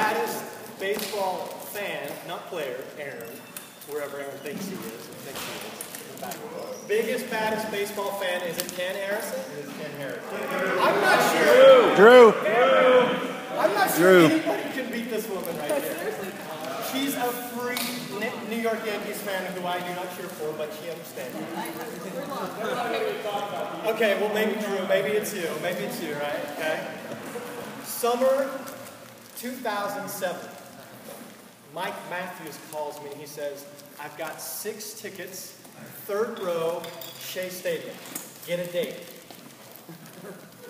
baddest baseball fan, not player, Aaron, wherever Aaron thinks he is. Biggest, baddest baseball fan, is it Ken Harrison? It is Ken Harrison. I'm not sure. Drew. I'm not sure anybody can beat this woman right here. She's a free New York Yankees fan who I do not cheer for, but she understands. Okay, well maybe Drew, maybe it's you. Maybe it's you, right? Okay. Summer 2007. Mike Matthews calls me and he says, I've got 6 tickets, 3rd row, Shea Stadium. Get a date.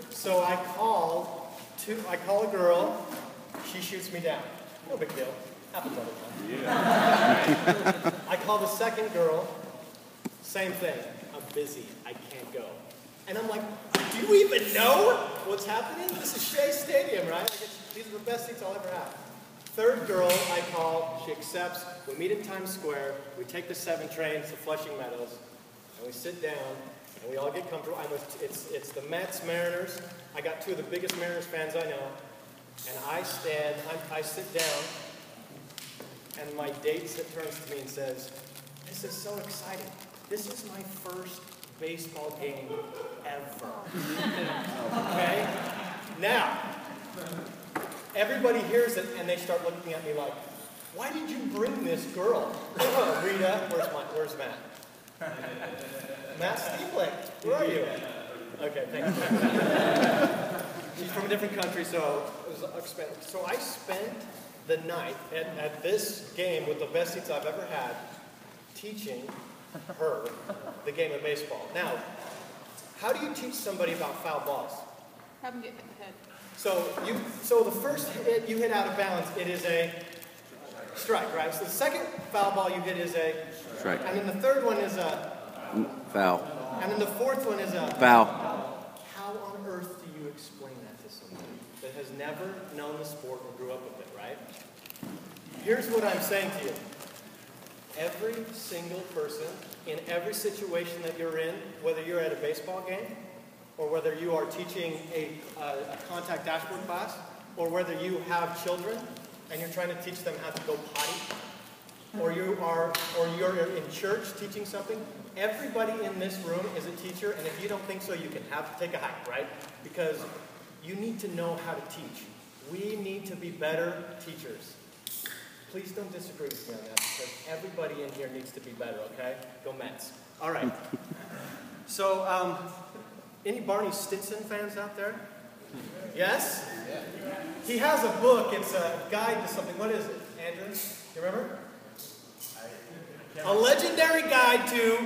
So I call a girl, she shoots me down. No big deal. Happens all the time. Yeah. I call the second girl, same thing. I'm busy, I can't go. And I'm like, do you even know what's happening? This is Shea Stadium, right? These are the best seats I'll ever have. 3rd girl I call, she accepts. We meet in Times Square. We take the 7 train to Flushing Meadows, and we sit down, and we all get comfortable. It's the Mets, Mariners. I got 2 of the biggest Mariners fans I know, and I sit down, and my date turns to me and says, this is so exciting. This is my first baseball game ever. Okay? Now, everybody hears it and they start looking at me like, why did you bring this girl? Rita, where's Matt? Matt Steeblick, where are you? Okay, thank you. She's from a different country, so it was expensive. So I spent the night at this game with the best seats I've ever had, teaching her the game of baseball. Now, how do you teach somebody about foul balls? Have them get hit in the head. So the first hit you hit out of bounds, it is a strike, right? So the second foul ball you hit is a strike. And then the third one is a foul. And then the fourth one is a foul. How on earth do you explain that to somebody that has never known the sport or grew up with it, right? Here's what I'm saying to you. Every single person in every situation that you're in, whether you're at a baseball game, or whether you are teaching a contact dashboard class, or whether you have children and you're trying to teach them how to go potty, or you're in church teaching something, everybody in this room is a teacher, and if you don't think so, you can take a hike, right? Because you need to know how to teach. We need to be better teachers. Please don't disagree with me on that, because everybody in here needs to be better, okay? Go Mets. All right. So, any Barney Stinson fans out there? Yes? He has a book. It's a guide to something. What is it, Andrew? You remember? A legendary guide to...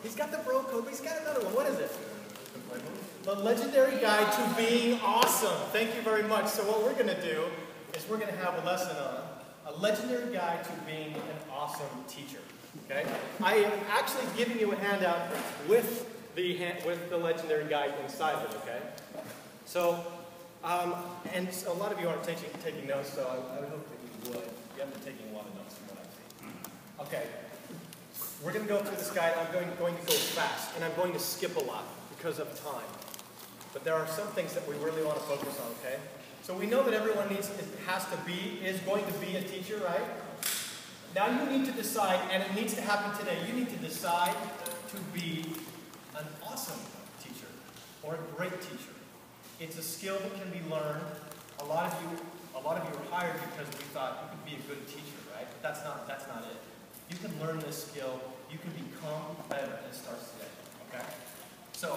He's got the bro code, but he's got another one. What is it? The legendary guide to being awesome. Thank you very much. So what we're going to do is we're going to have a lesson on a legendary guide to being an awesome teacher. Okay? I am actually giving you a handout with the legendary guide inside of it, okay? So, and a lot of you aren't taking notes, so I would hope that you would. You have been taking a lot of notes from what I've seen. Okay, we're going to go through this guide. I'm going to go fast, and I'm going to skip a lot because of time. But there are some things that we really want to focus on, okay? So we know that everyone is going to be a teacher, right? Now you need to decide, and it needs to happen today, you need to decide to be an awesome teacher or a great teacher. It's a skill that can be learned. A lot of you were hired because we thought you could be a good teacher, right? But that's not it. You can learn this skill. You can become better, and it starts today. Okay? So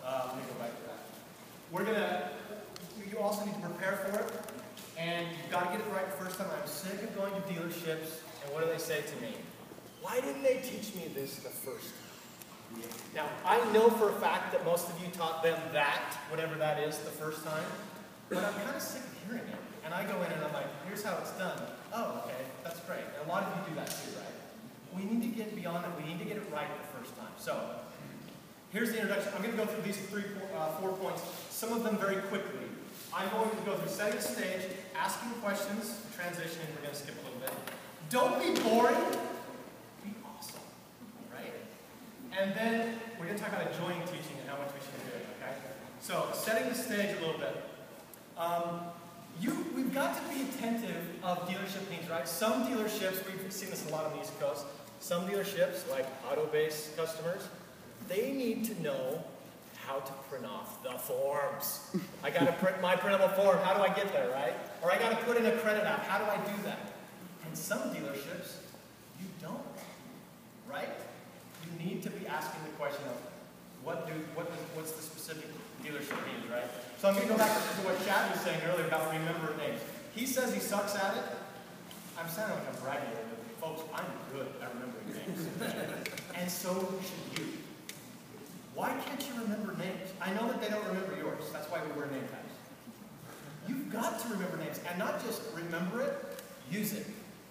let me go back to that. You also need to prepare for it, and you've got to get it right the first time. I'm sick of going to dealerships, and what do they say to me? Why didn't they teach me this the first time? Now, I know for a fact that most of you taught them that, whatever that is, the first time, but I'm kind of sick of hearing it. And I go in and I'm like, here's how it's done. Oh, okay, that's great. And a lot of you do that too, right? We need to get beyond that. We need to get it right the first time. So, here's the introduction. I'm going to go through these 4 points, some of them very quickly. I'm going to go through setting the stage, asking questions, transitioning. We're going to skip a little bit. Don't be boring. Be awesome, right? And then we're going to talk about enjoying teaching and how much we should do it, okay? So, setting the stage a little bit. We've you've got to be attentive of dealership needs, right? Some dealerships, we've seen this a lot on the East Coast, some dealerships, like auto-based customers, they need to know how to print off the forms. I got to print my printable form. How do I get there, right? Or I got to put in a credit app. How do I do that? And some dealerships, you don't, right? You need to be asking the question of what's the specific dealership needs, right? So I'm going to go back to what Chad was saying earlier about remembering names. He says he sucks at it. I'm sounding like I'm bragging a little bit. Folks, I'm good at remembering names. And so should you. Why can't you remember names? I know that they don't remember yours. That's why we wear name tags. You've got to remember names. And not just remember it, use it.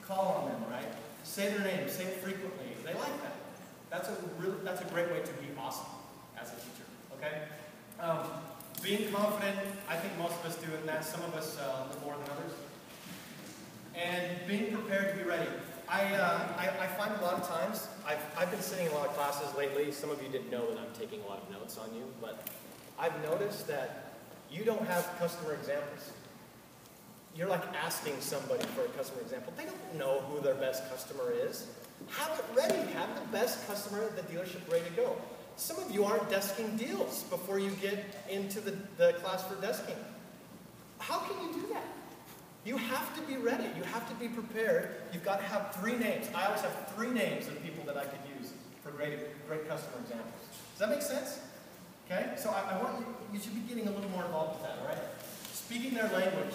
Call on them, right? Say their name. Say it frequently. They like that. That's a great way to be awesome as a teacher, okay? Being confident, I think most of us do in that. Some of us a little more than others. And being prepared to be ready. I find a lot of times, I've been sitting in a lot of classes lately. Some of you didn't know that I'm taking a lot of notes on you, but I've noticed that you don't have customer examples. You're like asking somebody for a customer example. They don't know who their best customer is. Have it ready. Have the best customer at the dealership ready to go. Some of you aren't desking deals before you get into the class for desking. How can you do that? You have to be ready. You have to be prepared. You've got to have 3 names. I always have 3 names of people that I could use for great customer examples. Does that make sense? Okay? So I want you should be getting a little more involved with that, all right? Speaking their language.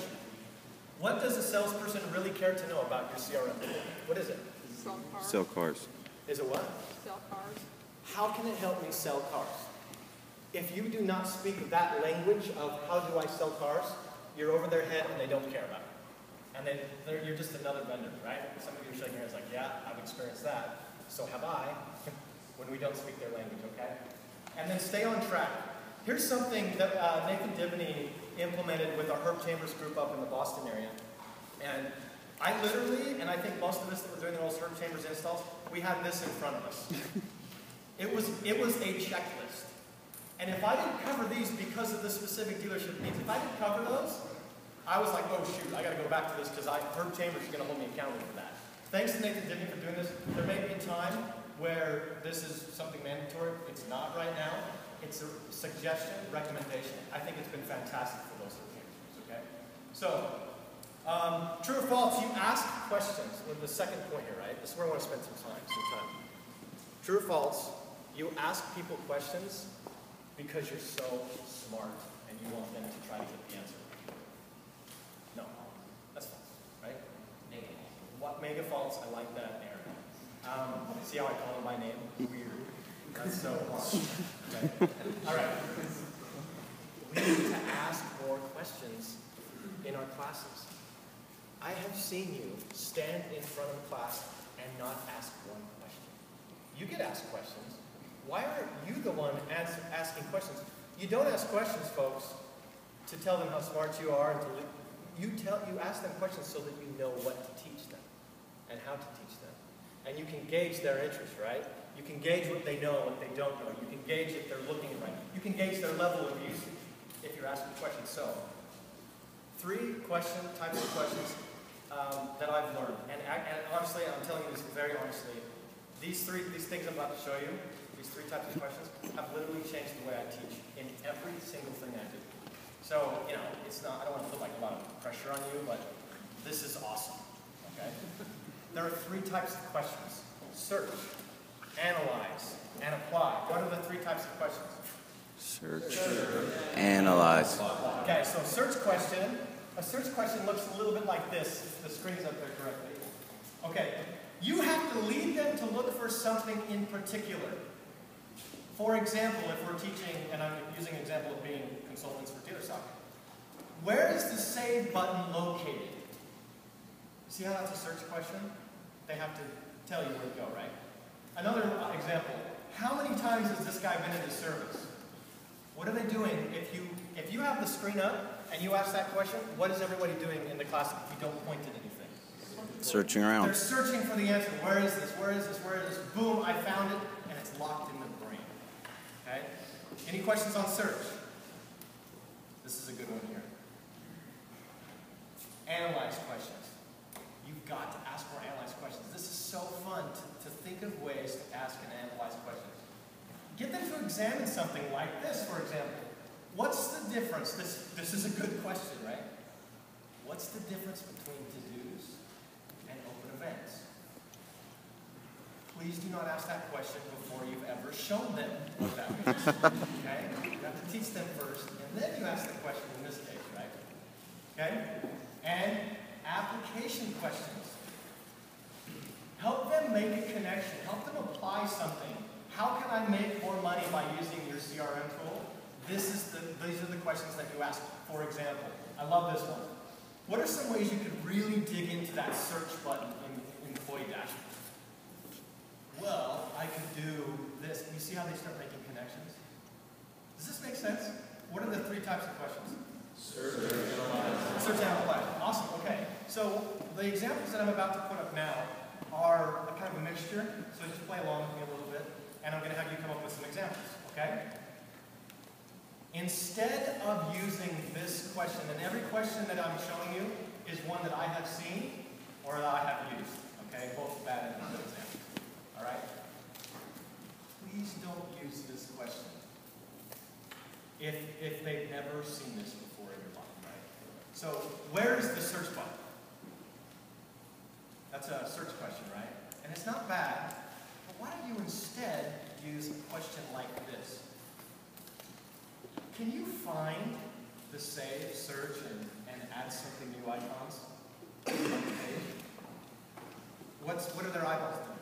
What does a salesperson really care to know about your CRM? What is it? Sell cars. Sell cars. Is it what? Sell cars. How can it help me sell cars? If you do not speak that language of how do I sell cars, you're over their head and they don't care about it. And then you're just another vendor, right? Some of you are shaking your heads like, yeah, I've experienced that. So have I, when we don't speak their language, okay? And then stay on track. Here's something that Nathan Divney implemented with our Herb Chambers group up in the Boston area. And I literally, and I think most of us that were doing those Herb Chambers installs, we had this in front of us. It was a checklist. And if I didn't cover these because of the specific dealership needs, if I didn't cover those, I was like, oh shoot, I got to go back to this because Herb Chambers is going to hold me accountable for that. Thanks to Nathan Divney for doing this. There may be a time where this is something mandatory. It's not right now. It's a suggestion, recommendation. I think it's been fantastic for those Herb Chambers, okay? So, true or false, you ask questions. With the second point here, right? This is where I want to spend some time. True or false, you ask people questions because you're so smart and you want them to try to get the answer. No, that's false, right? Mega. What mega false? I like that, Aaron. See how I call him by name? Weird. That's so hard. Okay. All right. We need to ask more questions in our classes. I have seen you stand in front of a class and not ask one question. You get asked questions. Why aren't you the one asking questions? You don't ask questions, folks, to tell them how smart you are. You ask them questions so that you know what to teach them and how to teach them. And you can gauge their interest, right? You can gauge what they know, what they don't know. You can gauge if they're looking right. You can gauge their level of usage if you're asking questions. So, 3 types of questions that I've learned. And honestly, I'm telling you this very honestly, these things I'm about to show you, these 3 types of questions, have literally changed the way I teach in every single thing I do. So, it's not, I don't want to put like a lot of pressure on you, but this is awesome, okay? There are 3 types of questions. Search, analyze, and apply. What are the 3 types of questions? Search, analyze. Okay, so a search question looks a little bit like this, if the screen's up there correctly. Okay, you have to lead them to look for something in particular. For example, if we're teaching, and I'm using an example of being consultants for dealer software, where is the save button located? See how that's a search question? They have to tell you where to go, right? Another example, how many times has this guy been into service? What are they doing? If you have the screen up and you ask that question, what is everybody doing in the class if you don't point at anything? Searching around. They're searching for the answer. Where is this? Where is this? Where is this? Boom, I found it, and it's locked in the brain. Okay? Any questions on search? This is a good one here. Analyze questions. You've got to ask more analyze questions. This is so fun to think of ways to ask and analyze questions. Get them to examine something like this, for example. What's the difference? This is a good question, right? What's the difference between to-dos and open events? Please do not ask that question before you've ever shown them what that means. Okay? You have to teach them first, and then you ask the question in this case, right? Okay? And application questions. Help them make a connection. Help them apply something. How can I make more money by using your CRM tool? These are the questions that you ask. For example, I love this one. What are some ways you could really dig into that search button in employee dashboard? Well, I could do this. You see how they start making connections? Does this make sense? What are the 3 types of questions? Search, analyze. Search, analyze. Awesome. Okay. So the examples that I'm about to put up now are a kind of a mixture. So just play along with me a little bit, and I'm going to have you come up with some examples. Okay? Instead of using this question, and every question that I'm showing you is one that I have seen or that I have used. Okay? Both bad and good examples. All right? Please don't use this question if they've never seen this before in your life, right? So, where is the search button? That's a search question, right? And it's not bad, but why don't you instead use a question like this? Can you find the save, search, and add something new icons on the page? What are their eyeballs doing?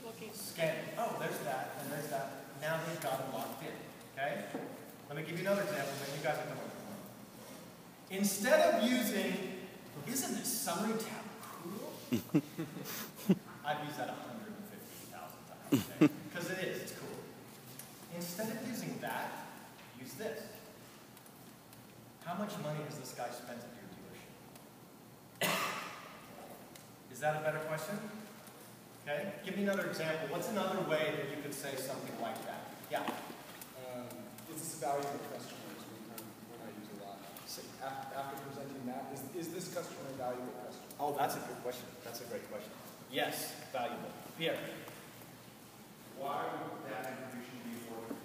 Looking. Scan. Oh, there's that, and there's that. Now they've got them locked in. Okay? Let me give you another example, then you guys will come up with one. Instead of using, isn't this summary tab cool? I've used that 150,000 times, okay? Because it is, it's cool. Instead of using that, use this. How much money has this guy spent at your dealership? Is that a better question? Okay? Give me another example. What's another way that you could say something like that? Yeah? Is this a valuable customer? Is one I use a lot. So after presenting that, is this customer a valuable customer? Oh, that's a good question. That's a great question. Yes, valuable. Pierre? Why would that information be important?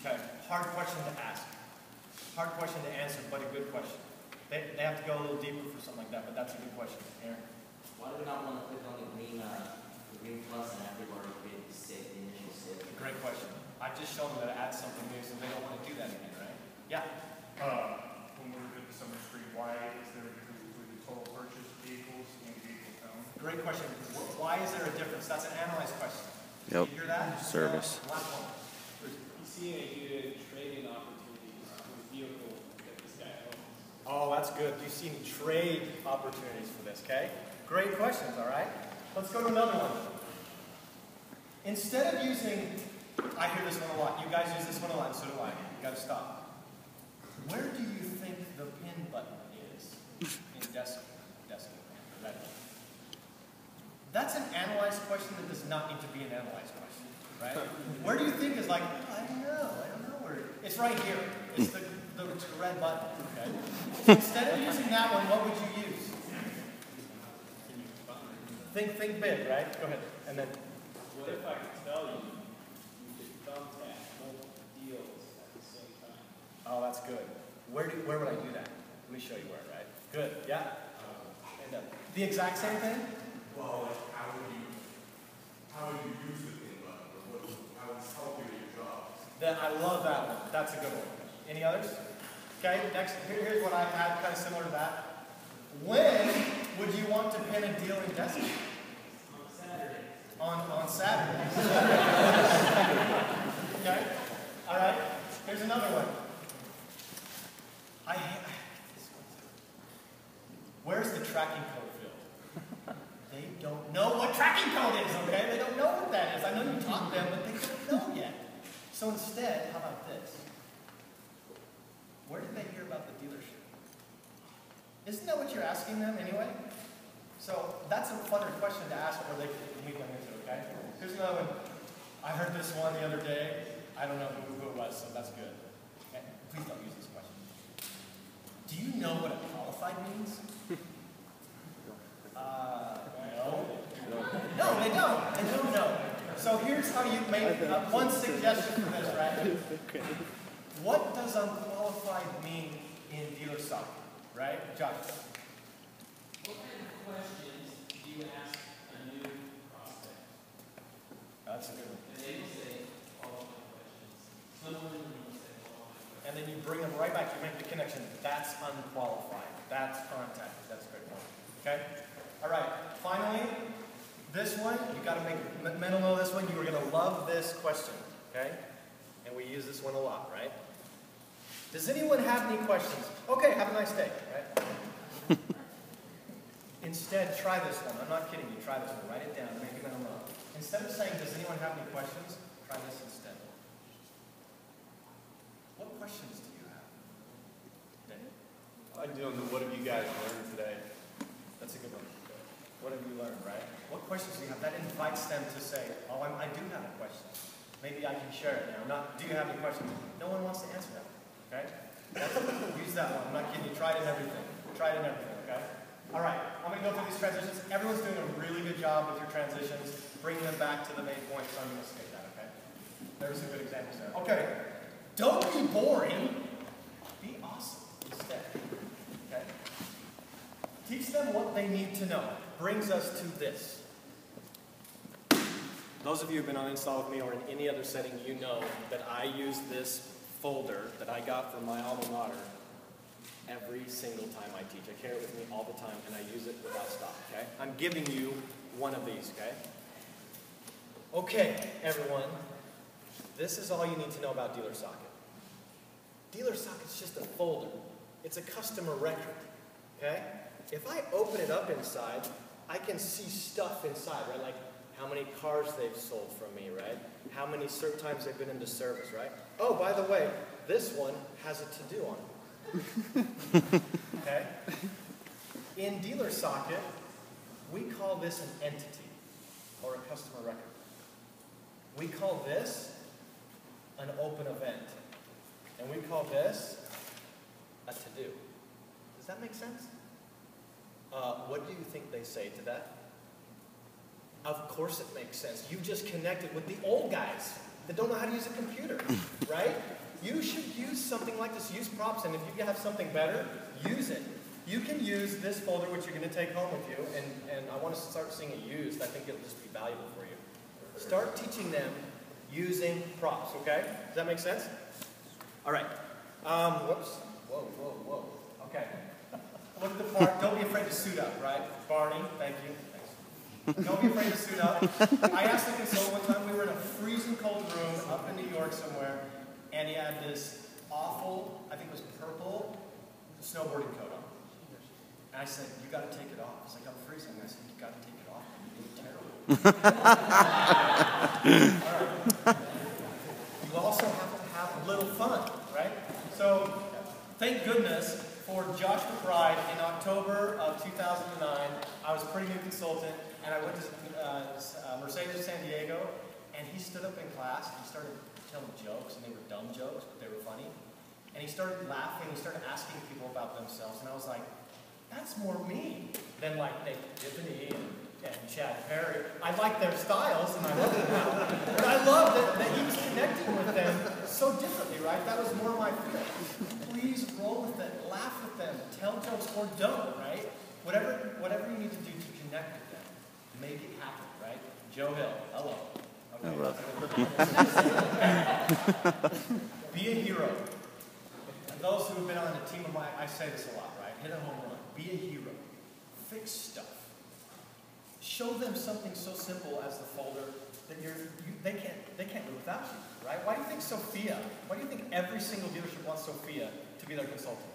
Okay, hard question to ask. Hard question to answer, but a good question. They have to go a little deeper for something like that, but that's a good question. Aaron? Why do we not want to click on the green plus and after we've already created the initial save? Great question. I've just shown them that it adds something new, so they don't want to do that again, right? Yeah? When we're doing the summer street, why is there a difference between the total purchase vehicles and vehicle count? Great question. Why is there a difference? That's an analyzed question. Yep. Did you hear that? Service. Last one. You see any good trading opportunities for the vehicle that this guy owns? Oh, that's good. Do you see any trade opportunities for this, okay? Great questions, all right? Let's go to another one. Instead of using, I hear this one a lot. You guys use this one a lot, so do I. You got to stop. Where do you think the pin button is in desk? Right. That's an analyzed question that does not need to be an analyzed question, right? Where do you think is like, I don't know where. It's right here. It's the red button, okay? Instead of using that one, what would you use? Think big, right? Go ahead. And then. What if I could tell you could thumbtack multiple deals at the same time? Oh, that's good. Where would I do that? Let me show you where, right? Good. Yeah? And the exact same thing? Well, like how would you use the pin button? Or how would it help you in your job? I love that one. That's a good one. Any others? Okay, next, here's what I had kind of similar to that. When would you want to pin a deal in Destiny? On Saturday. Okay? All right. Here's another one. This one too. Where's the tracking code field? They don't know what tracking code is, okay? They don't know what that is. I know you taught them, but they don't know yet. So instead, how about this? Where did they hear about the dealership? Isn't that what you're asking them anyway? So that's a funner question to ask where they can lead them into, okay? Here's another one. I heard this one the other day. I don't know who it was, so that's good. Okay? Please don't use this question. Do you know what a qualified unqualified means? No. No, they don't. They don't know. So here's how you make one suggestion for this, right? What does unqualified mean in dealer stock, right? Josh? What kind of questions do you ask a new prospect? That's a good one. And they will say qualified questions. Someone will say qualified questions. And then you bring them right back. You make the connection. That's unqualified. That's contacted. That's a great point. Okay? All right. Finally, this one, you got to make mental note of this one. You are going to love this question. Okay? And we use this one a lot, right? Does anyone have any questions? Okay, have a nice day, right? Instead, try this one. I'm not kidding you. Try this one. Write it down. Make a mental note. Instead of saying, does anyone have any questions? Try this instead. What questions do you have? Dave? I don't know. What have you guys learned today? That's a good one. What have you learned, right? What questions do you have? That invites them to say, oh, I do have a question. Maybe I can share it now. Not, do you have any questions? No one wants to answer that. Okay? Use that one. I'm not kidding you. Try it in everything. Try it in everything, okay? All right. I'm going to go through these transitions. Everyone's doing a really good job with your transitions. Bring them back to the main point, so I'm going to skip that, okay? There's some good examples there. Okay. Don't be boring. Be awesome instead. Okay? Teach them what they need to know. Brings us to this. Those of you who have been on install with me or in any other setting, you know that I use this folder that I got from my alma mater every single time I teach. I carry it with me all the time, and I use it without stop, okay? I'm giving you one of these, okay? Okay, everyone. This is all you need to know about Dealer Socket. Dealer Socket's just a folder. It's a customer record, okay? If I open it up inside, I can see stuff inside, right? Like how many cars they've sold from me, right? How many certain times they've been into service, right? Oh, by the way, this one has a to-do on it. Okay? In Dealer Socket, we call this an entity, or a customer record. We call this an open event. And we call this a to-do. Does that make sense? What do you think they say to that? Of course it makes sense. You just connected with the old guys that don't know how to use a computer, right? You should use something like this. Use props, and if you have something better, use it. You can use this folder, which you're going to take home with you, and I want to start seeing it used. I think it'll just be valuable for you. Start teaching them using props, okay? Does that make sense? All right. Whoops. Whoa. Okay. Look the part. Don't be afraid to suit up, right? Barney, thank you. Thanks. Don't be afraid to suit up. I asked the consultant one time, we were in a freezing cold room up in New York somewhere, and he had this awful, I think it was purple, snowboarding coat on. And I said, you got to take it off. He's like, I'm freezing. I said, you got to take it off. You look terrible. All right. You also have to have a little fun, right? So, thank goodness for Josh McBride in October of 2009. I was a pretty new consultant, and I went to Mercedes San Diego, and he stood up in class, and he started telling jokes, and they were dumb jokes, but they were funny. And he started laughing, he started asking people about themselves, and I was like, that's more me than like Tiffany and Chad Perry. I like their styles, and I love them now. But I love that he was connecting with them so differently, right? That was more my feel. Please roll with it, laugh with them, tell jokes, or don't, right? Whatever you need to do to connect with them, make it happen, right? Joe Hill, hello. Okay. Be a hero. And those who have been on a team of mine, I say this a lot, right? Hit a home run. Be a hero. Fix stuff. Show them something so simple as the folder that they can't live without you, right? Why do you think Sophia? Why do you think every single dealership wants Sophia to be their consultant?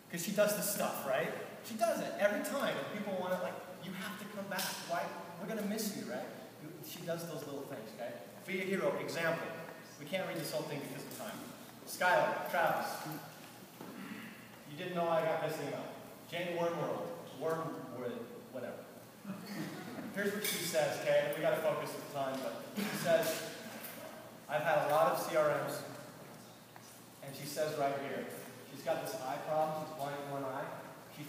Because she does this stuff, right? She does it every time, and people want it like, you have to come back. Why? We're gonna miss you, right? She does those little things, okay? Be a hero. Example. We can't read this whole thing because of time. Skylar, Travis. You didn't know I got this email. Jane Wormwood, whatever. Here's what she says, okay? We gotta focus at the time, but she says, I've had a lot of CRMs, and she says right here, she's got this eye problem, she's blind in one eye. She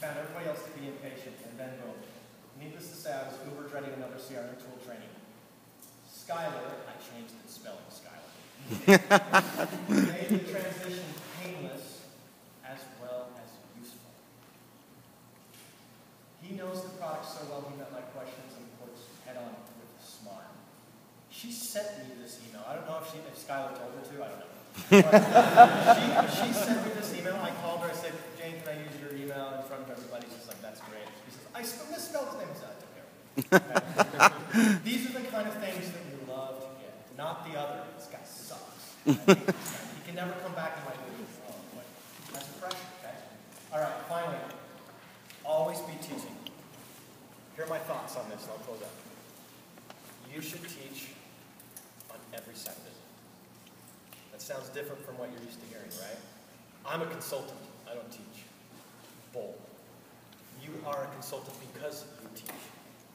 needless to say, I was Uber dreading another CRM tool training. Skylar, I changed the spelling, Skylar. Made the transition painless as well as useful. He knows the product so well, he met my questions and reports head on with a smile. She sent me this email. I don't know if Skylar told her to, I don't know. But she sent me this email. I called her, I said, Jane, can I use your email in front of everybody? She's like, that's great. She says, I misspelled his name. I took care of it. These are the kind of things that you love to get, not the other. This guy sucks. I hate this guy. He can never come back in my mood. Oh boy. That's pressure, okay? All right, finally, always be teaching. Here are my thoughts on this, and I'll close out. You should teach on every site visit. That sounds different from what you're used to hearing, right? I'm a consultant. I don't teach. Bold. You are a consultant because you teach.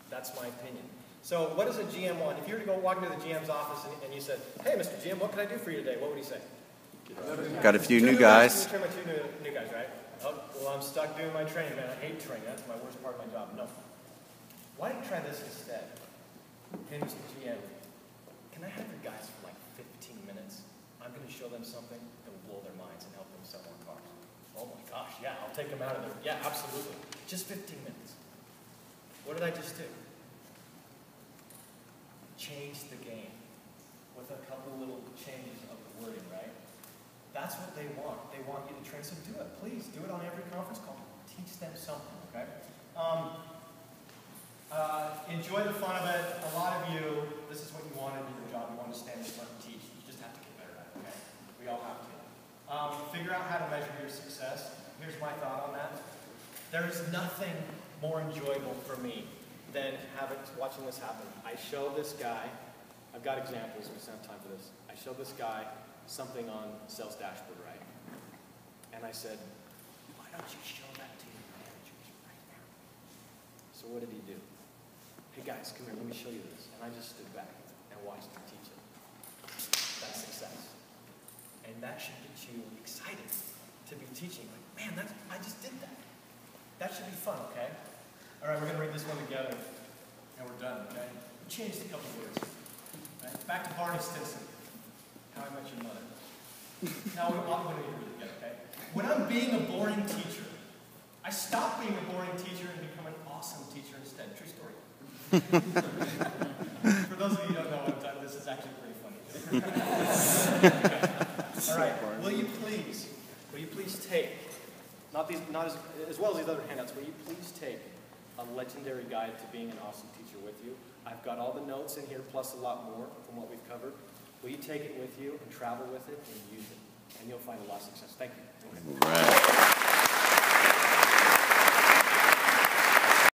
That's my opinion. So what does a GM want? If you were to go walk into the GM's office and you said, hey, Mr. GM, what can I do for you today? What would he say? Got a few new guys. Train my two new guys, right? Oh, well, I'm stuck doing my training, man. I hate training. That's my worst part of my job. No. Why don't you try this instead? Hey, Mr. GM, can I have your guys for like 15 minutes? I'm going to show them something that will blow their minds and help them sell more cars. Oh my gosh, yeah, I'll take them out of there. Yeah, absolutely. Just 15 minutes. What did I just do? Change the game with a couple little changes of the wording, right? That's what they want. They want you to train. So do it, please. Do it on every conference call. Teach them something, okay? Enjoy the fun of it. A lot of you, this is what you want to do your job. You want to stand in front and teach. You just have to get better at it, okay? We all have to. Figure out how to measure your success. Here's my thought on that. There is nothing more enjoyable for me than watching this happen. I show this guy, I've got examples, we don't have time for this. I show this guy something on sales dashboard, right? And I said, why don't you show that to your managers right now? So what did he do? Hey guys, come here, let me show you this. And I just stood back and watched him teach it. That's success. And that should get you excited to be teaching. Like, man, I just did that. That should be fun, okay? All right, we're going to read this one together, and we're done, okay? We changed a couple words. Right? Back to Barney Stinson, How I Met Your Mother. Now, I'm going to read it together, okay? When I'm being a boring teacher, I stop being a boring teacher and become an awesome teacher instead. True story. For those of you who don't know what I'm talking about, this is actually pretty funny. Okay. All right, will you please take, not as well as these other handouts, will you please take a legendary guide to being an awesome teacher with you? I've got all the notes in here, plus a lot more from what we've covered. Will you take it with you and travel with it and use it? And you'll find a lot of success. Thank you.